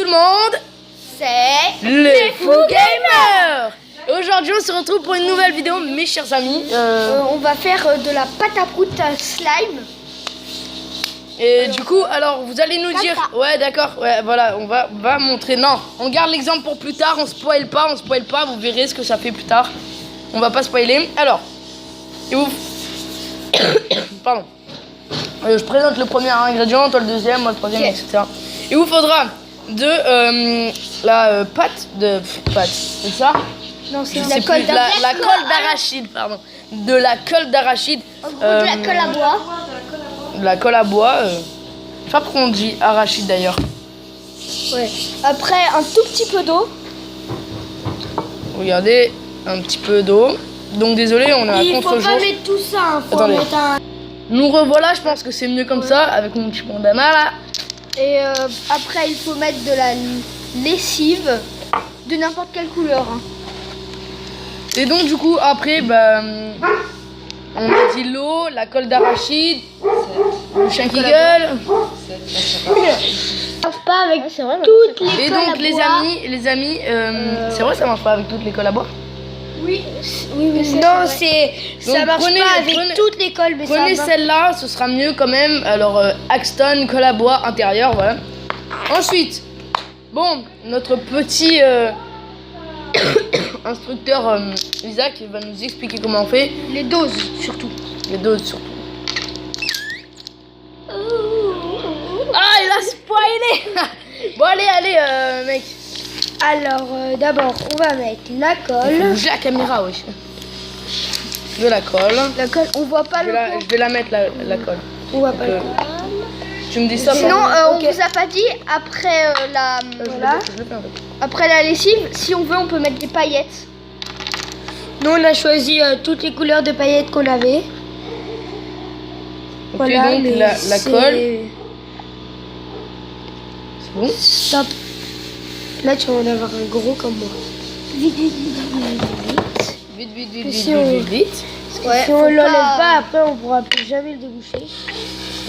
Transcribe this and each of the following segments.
tout le monde, c'est les Fous Gamers. Aujourd'hui on se retrouve pour une nouvelle vidéo, mes chers amis. On va faire de la pâte à prout slime. Et du coup, alors vous allez nous dire, ouais d'accord, ouais voilà, on va montrer. Non, on garde l'exemple pour plus tard, on spoil pas, vous verrez ce que ça fait plus tard. On va pas spoiler. Alors, et vous... pardon. Je présente le premier ingrédient, toi le deuxième, moi le troisième, etc. Il vous faudra de la pâte, c'est ça? Non, c'est la colle d'arachide, pardon. De la colle d'arachide. En gros, de la colle à bois. De la colle à bois. Je sais pas pourquoi on dit arachide d'ailleurs. Ouais. Après, un tout petit peu d'eau. Regardez, un petit peu d'eau. Donc désolé, on est à contre-jour. Il faut pas mettre tout ça, hein. Faut Attendez. mettre un... Nous revoilà, je pense que c'est mieux comme ça, avec mon petit bandana là. Et après, il faut mettre de la lessive de n'importe quelle couleur. Hein. Et donc du coup, après, bah, on a dit l'eau, la colle d'arachide, le chien qui gueule. Pas avec toutes les Et colles donc à les bois. amis, c'est vrai ça marche pas avec toutes les colles à bois? Oui, non, ça marche pas avec toutes les colles, mais prenez celle-là, ce sera mieux quand même. Alors Axton, colle à bois intérieur, voilà. Ensuite, bon, notre petit instructeur Isaac va nous expliquer comment on fait. Les doses surtout. Les doses surtout. Ah, il a spoilé. Bon allez, mec. Alors d'abord on va mettre la colle. Bouger la caméra, oui. De la colle. La colle, on voit pas le Je vais la mettre la colle. On voit pas le Tu me dis ça. Sinon on vous a pas dit après après la lessive, si on veut on peut mettre des paillettes. Nous on a choisi toutes les couleurs de paillettes qu'on avait. Ok, voilà, donc la colle. C'est bon. Stop. Là tu vas en avoir un gros comme moi. Vite. Vite. Ouais, si on l'enlève pas, après on pourra plus jamais le déboucher.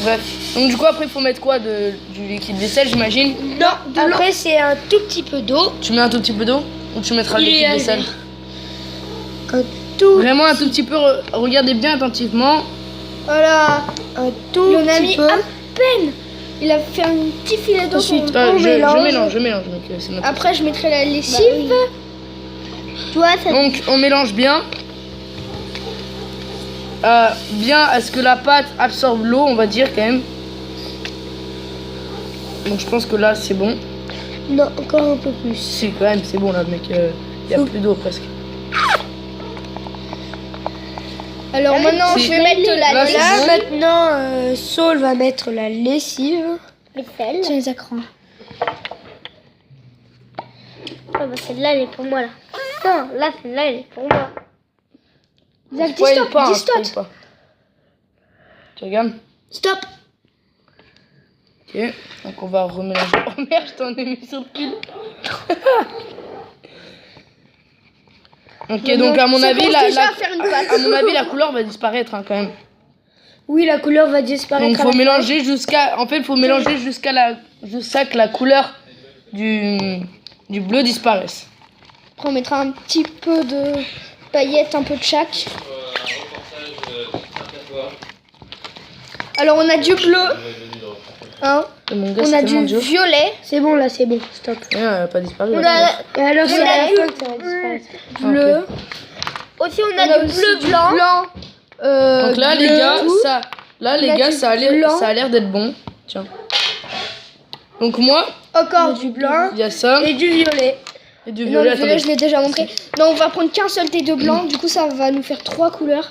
Bref. Donc du coup après il faut mettre quoi, du liquide vaisselle j'imagine? Non, après c'est un tout petit peu d'eau. Tu mets un tout petit peu d'eau ou tu mettras le liquide vaisselle? Vraiment un tout petit peu, regardez bien attentivement. Voilà, un tout petit peu. À peine. Il a fait un petit filet d'eau. Ensuite, je mélange. Après, je mettrai la lessive. Bah, oui. Donc, on mélange bien. Bien à ce que la pâte absorbe l'eau, on va dire quand même. Donc, je pense que là, c'est bon. Non, encore un peu plus. Si, quand même, c'est bon là, mec. Il n'y a plus d'eau presque. Alors maintenant, je vais mettre la lessive. Maintenant, Saul va mettre la lessive. Tiens, les écrans. Ah bah celle-là, elle est pour moi, là. Non, là, celle-là, elle est pour moi. Zach, dis stop. Tu regardes? Stop. Ok, donc on va remélanger. Oh merde, je t'en ai mis sur le cul. Ok, donc à mon avis, la couleur va disparaître hein, quand même. Oui, la couleur va disparaître. Donc faut mélanger jusqu'à, jusqu'à que la couleur du bleu disparaisse. Après on mettra un petit peu de paillettes, un peu de chaque. Alors on a du bleu, hein. On a du violet. C'est bon là, c'est bon. Stop. Elle n'a pas disparu. Alors c'est la bleu. Aussi on a du bleu blanc. Donc là les gars, ça a l'air d'être bon. Tiens. Donc moi, encore du blanc. Il y a ça. Et du violet. Et du violet. Non, le violet je l'ai déjà montré. Non, on va prendre qu'un seul des deux blancs. Du coup ça va nous faire 3 couleurs.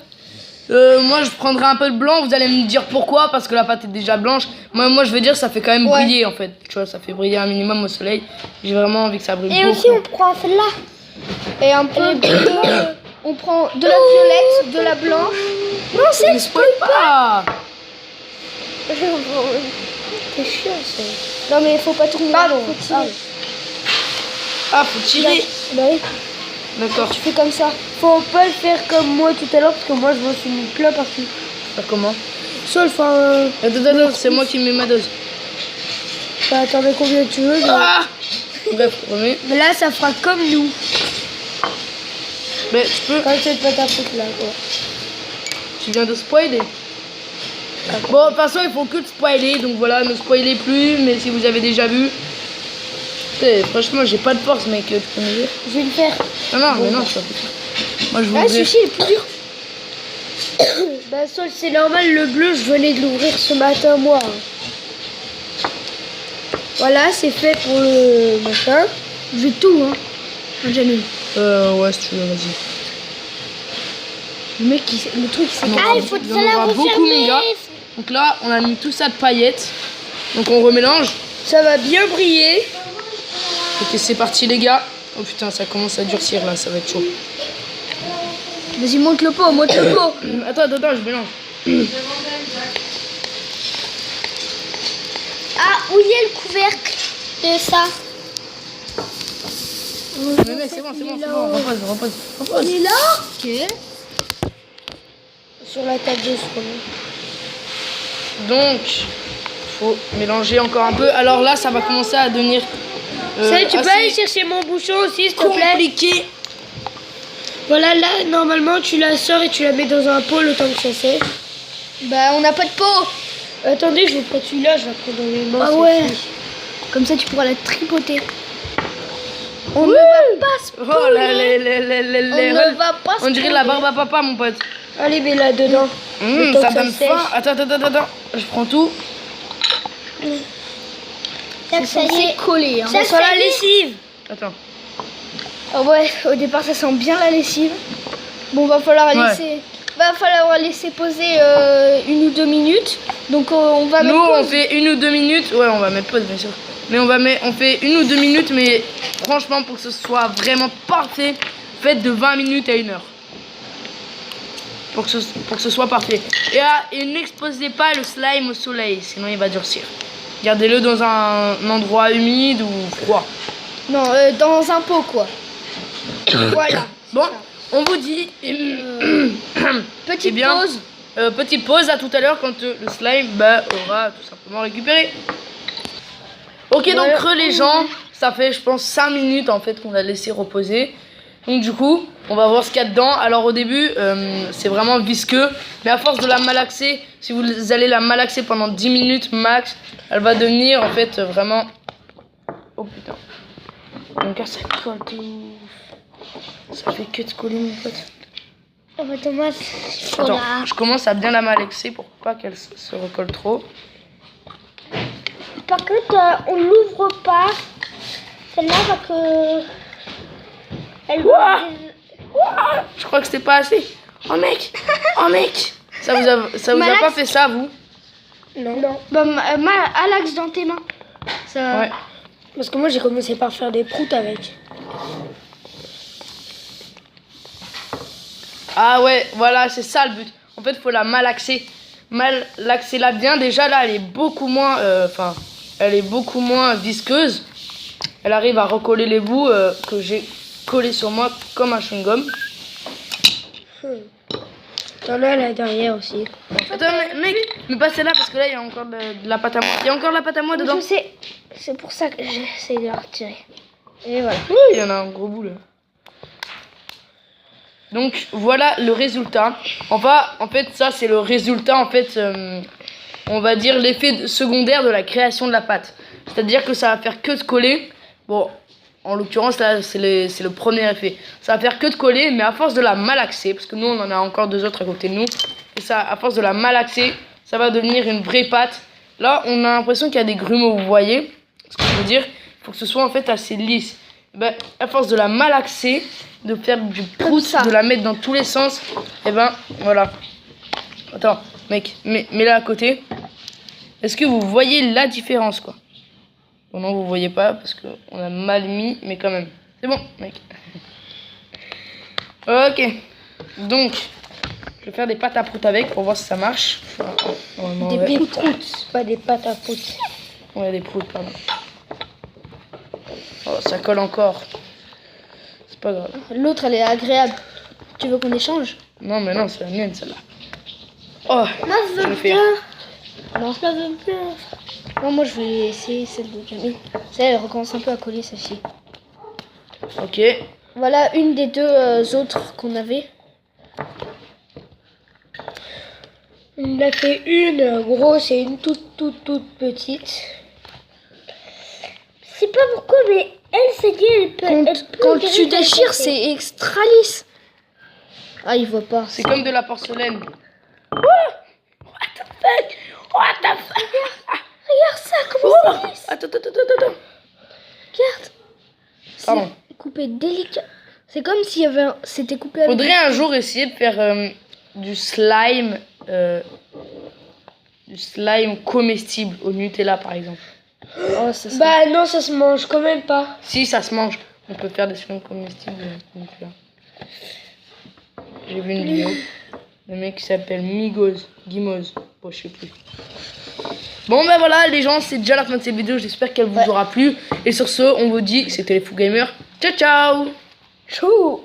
Moi je prendrai un peu de blanc, vous allez me dire pourquoi, parce que la pâte est déjà blanche. Moi je veux dire ça fait quand même briller en fait. Tu vois, ça fait briller un minimum au soleil. J'ai vraiment envie que ça brille beaucoup. Et aussi on prend celle-là. Et un peu de... On prend de la violette, de la blanche. Non, c'est spoil pas. C'est chiant, ça. Non mais faut pas tout le monde. Pardon. Faut tirer. Bah oui. D'accord. Tu fais comme ça. Faut pas le faire comme moi tout à l'heure parce que moi je me suis mis plein partout. Faire comment? Sauf Attends, c'est moi qui mets ma dose. Bah, t'en mets combien tu veux. Ah bref, remets. Mais là, ça fera comme nous. Mais tu peux. Comme cette pâte à fruits là, quoi. Tu viens de spoiler. Bon, de toute façon, il faut que de spoiler, donc voilà, ne spoilez plus, mais si vous avez déjà vu. Franchement, j'ai pas de force, mec, tu peux me dire. Je vais le faire. Non, mais non, je peux. Moi, je vous Ah, dis. celui-ci est plus dur. Bah, Sol, c'est normal, le bleu, je venais de l'ouvrir ce matin, moi. Voilà, c'est fait pour le machin. Je vais tout, hein. Janine. Ouais, si tu veux, vas-y. Le mec, le truc, c'est Ah, il faut Il y ça en la aura beaucoup, refermer. mon gars. Donc là, on a mis tout ça de paillettes. Donc on remélange. ça va bien briller. Ok, c'est parti, les gars. Oh putain, ça commence à durcir là, ça va être chaud. Vas-y, monte le pot, monte le pot. Attends, je mélange. Ah, où il y a le couvercle de ça? Mais c'est bon, repose. On est là. Ok. Sur la table de ce Donc, faut mélanger encore un peu. Alors là, ça va commencer à devenir tu peux assez aller chercher mon bouchon aussi, s'il te plaît. compliqué. Voilà, là, normalement, tu la sors et tu la mets dans un pot le temps que ça sèche. Bah, on n'a pas de pot. Attendez, je vais prendre celui-là, je vais prendre dans les mains. Ah ouais. Comme ça, tu pourras la tripoter. On ne va pas se Oh là, On ne va pas se on dirait la barbe à papa, mon pote. Allez, mets là dedans. Le temps Ça que donne sèche. faim. Attends. Je prends tout. Ça, ça y est. collé. Hein. Ça, Ça sent la ça y est. lessive. Attends. Ah ouais, au départ, ça sent bien la lessive. Bon, va falloir laisser poser 1 ou 2 minutes. Donc, on va Nous, mettre on pause. fait 1 ou 2 minutes. Ouais, on va mettre pause, bien sûr. Mais on fait 1 ou 2 minutes, mais franchement, pour que ce soit vraiment parfait, faites de 20 minutes à 1 heure. Pour que ce soit parfait. Et n'exposez pas le slime au soleil, sinon il va durcir. Gardez-le dans un endroit humide ou froid. Non, dans un pot, quoi. Voilà. Bon, on vous dit... Petite Eh bien, pause. petite pause, à tout à l'heure quand le slime aura tout simplement récupéré. Ok, Voilà. donc les gens, ça fait je pense 5 minutes en fait qu'on l'a laissé reposer. Donc du coup, on va voir ce qu'il y a dedans. Alors au début, c'est vraiment visqueux. Mais à force de la malaxer, si vous allez la malaxer pendant 10 minutes max, elle va devenir en fait vraiment... Oh putain. Mon gars, ça colle tout. Ça fait que de coller mon pote. Oh, bah, Thomas, Attends, je commence à bien la malaxer pour pas qu'elle se recolle trop. Par contre, on l'ouvre pas. Celle-là, parce que... Elle Ouah. Je crois que c'était pas assez. Oh mec. Ça vous a pas fait ça, vous? Non. Bah, Alax dans tes mains. Ça... Ouais. Parce que moi, j'ai commencé par faire des proutes avec. Ah ouais, voilà, c'est ça le but. En fait, faut la malaxer. Malaxer-la bien. Déjà, là, elle est beaucoup moins... elle est beaucoup moins visqueuse. Elle arrive à recoller les bouts que j'ai collés sur moi comme un chewing-gum. T'en as là derrière aussi. Attends, mec, mais passez là parce que là, il y a encore de la pâte à moi. Il y a encore de la pâte à moi dedans. Je sais. C'est pour ça que j'essaie de la retirer. Et voilà. Oui, il y en a un gros bout là. Donc voilà le résultat. En fait, ça c'est le résultat, en fait, on va dire l'effet secondaire de la création de la pâte. C'est-à-dire que ça va faire que de coller. Bon, en l'occurrence là c'est le premier effet. Ça va faire que de coller, mais à force de la malaxer, parce que nous on en a encore 2 autres à côté de nous, et ça, à force de la malaxer, ça va devenir une vraie pâte. Là on a l'impression qu'il y a des grumeaux, vous voyez ce que je veux dire. Il faut que ce soit en fait assez lisse. Ben, à force de la malaxer, de faire du prout, de la mettre dans tous les sens, et ben voilà. Attends, mec, mets-la à côté. Est-ce que vous voyez la différence, quoi? Bon, non, vous voyez pas parce qu'on a mal mis, mais quand même. C'est bon, mec. Ok. Donc, je vais faire des pâtes à prout avec pour voir si ça marche. Des proutes, pas des pâtes à proutes. Ouais, des proutes, pardon. Oh, ça colle encore. C'est pas grave. L'autre, elle est agréable. Tu veux qu'on échange? Non, mais non, c'est la mienne, celle-là. Oh, Moi, je je veux le fais. bien. Non, je veux bien. Non, moi je vais essayer celle de Jamie. Ça, elle recommence un peu à coller celle-ci. Ok. Voilà une des deux autres qu'on avait. On a fait une grosse et une toute petite. Je sais pas pourquoi, mais elle, c'est dit, elle peut. Quand tu déchires, c'est extra lisse. Ah, il voit pas. C'est comme de la porcelaine. What the fuck? Regarde ça, comment c'est lisse. Attends. Regarde. Pardon. C'est coupé délicat. C'est comme s'il y avait c'était coupé avec... Faudrait un jour essayer de faire du slime comestible au Nutella par exemple. Oh, ça Bah non, ça se mange quand même pas. Si ça se mange, on peut faire des slimes comestibles au Nutella. J'ai vu une vidéo. Le mec qui s'appelle Gimoz. Bon, je sais plus. Bon ben voilà les gens, c'est déjà la fin de cette vidéo. J'espère qu'elle vous aura plu. Et sur ce, on vous dit, c'était les Fou Gamers. Ciao ciao. Chou.